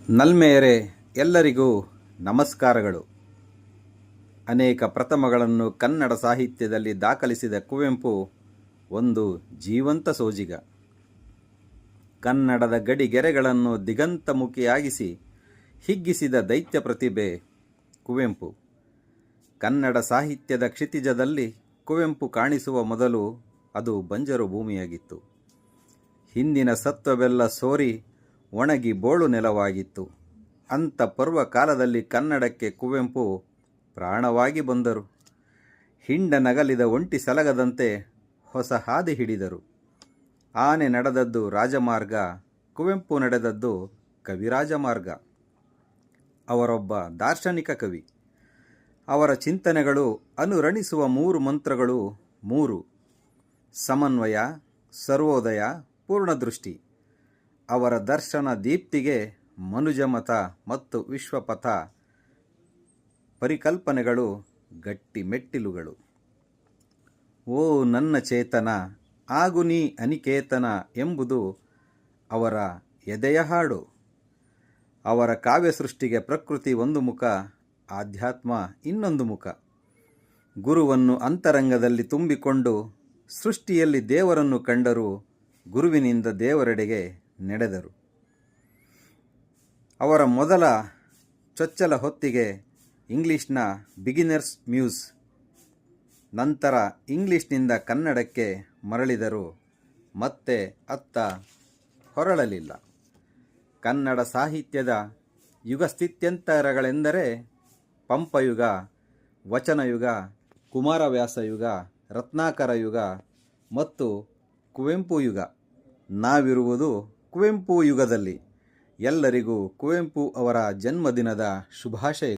ನಲ್ಮೆಯರೇ, ಎಲ್ಲರಿಗೂ ನಮಸ್ಕಾರಗಳು. ಅನೇಕ ಪ್ರಥಮಗಳನ್ನು ಕನ್ನಡ ಸಾಹಿತ್ಯದಲ್ಲಿ ದಾಖಲಿಸಿದ ಕುವೆಂಪು ಒಂದು ಜೀವಂತ ಸೋಜಿಗ. ಕನ್ನಡದ ಗಡಿಗೆರೆಗಳನ್ನು ದಿಗಂತಮುಖಿಯಾಗಿಸಿ ಹಿಗ್ಗಿಸಿದ ದೈತ್ಯ ಪ್ರತಿಭೆ ಕುವೆಂಪು. ಕನ್ನಡ ಸಾಹಿತ್ಯದ ಕ್ಷಿತಿಜದಲ್ಲಿ ಕುವೆಂಪು ಕಾಣಿಸುವ ಮೊದಲು ಅದು ಬಂಜರು ಭೂಮಿಯಾಗಿತ್ತು. ಹಿಂದಿನ ಸತ್ವವೆಲ್ಲ ಸೋರಿ ಒಣಗಿ ಬೋಳು ನೆಲವಾಗಿತ್ತು. ಅಂಥ ಪರ್ವ ಕಾಲದಲ್ಲಿ ಕನ್ನಡಕ್ಕೆ ಕುವೆಂಪು ಪ್ರಾಣವಾಗಿ ಬಂದರು. ಹಿಂಡ ನಗಲಿದ ಒಂಟಿ ಸಲಗದಂತೆ ಹೊಸ ಹಾದಿ ಹಿಡಿದರು. ಆನೆ ನಡೆದದ್ದು ರಾಜಮಾರ್ಗ, ಕುವೆಂಪು ನಡೆದದ್ದು ಕವಿರಾಜಮಾರ್ಗ. ಅವರೊಬ್ಬ ದಾರ್ಶನಿಕ ಕವಿ. ಅವರ ಚಿಂತನೆಗಳು ಅನುರಣಿಸುವ ಮೂರು ಮಂತ್ರಗಳು ಮೂರು: ಸಮನ್ವಯ, ಸರ್ವೋದಯ, ಪೂರ್ಣದೃಷ್ಟಿ. ಅವರ ದರ್ಶನ ದೀಪ್ತಿಗೆ ಮನುಜಮತ ಮತ್ತು ವಿಶ್ವಪಥ ಪರಿಕಲ್ಪನೆಗಳು ಗಟ್ಟಿ ಮೆಟ್ಟಿಲುಗಳು. ಓ ನನ್ನ ಚೇತನ, ಆಗು ನೀ ಅನಿಕೇತನ ಎಂಬುದು ಅವರ ಎದೆಯ ಹಾಡು. ಅವರ ಕಾವ್ಯ ಸೃಷ್ಟಿಗೆ ಪ್ರಕೃತಿ ಒಂದು ಮುಖ, ಆಧ್ಯಾತ್ಮ ಇನ್ನೊಂದು ಮುಖ. ಗುರುವನ್ನು ಅಂತರಂಗದಲ್ಲಿ ತುಂಬಿಕೊಂಡು ಸೃಷ್ಟಿಯಲ್ಲಿ ದೇವರನ್ನು ಕಂಡರು, ಗುರುವಿನಿಂದ ದೇವರೆಡೆಗೆ ನಡೆದರು. ಅವರ ಮೊದಲ ಚೊಚ್ಚಲ ಹೊತ್ತಿಗೆ ಇಂಗ್ಲಿಷ್ನ ಬಿಗಿನರ್ಸ್ ಮ್ಯೂಸ್, ನಂತರ ಇಂಗ್ಲಿಷ್ನಿಂದ ಕನ್ನಡಕ್ಕೆ ಮರಳಿದರು. ಮತ್ತೆ ಅತ್ತ ಹೊರಳಲಿಲ್ಲ. ಕನ್ನಡ ಸಾಹಿತ್ಯದ ಯುಗಸ್ಥಿತ್ಯಂತರಗಳೆಂದರೆ ಪಂಪಯುಗ, ವಚನಯುಗ, ಕುಮಾರವ್ಯಾಸ ಯುಗ, ರತ್ನಾಕರ ಯುಗ ಮತ್ತು ಕುವೆಂಪು ಯುಗ. ನಾವಿರುವುದು ಕುವೆಂಪು ಯುಗದಲ್ಲಿ. ಎಲ್ಲರಿಗೂ ಕುವೆಂಪು ಅವರ ಜನ್ಮದಿನದ ಶುಭಾಶಯ.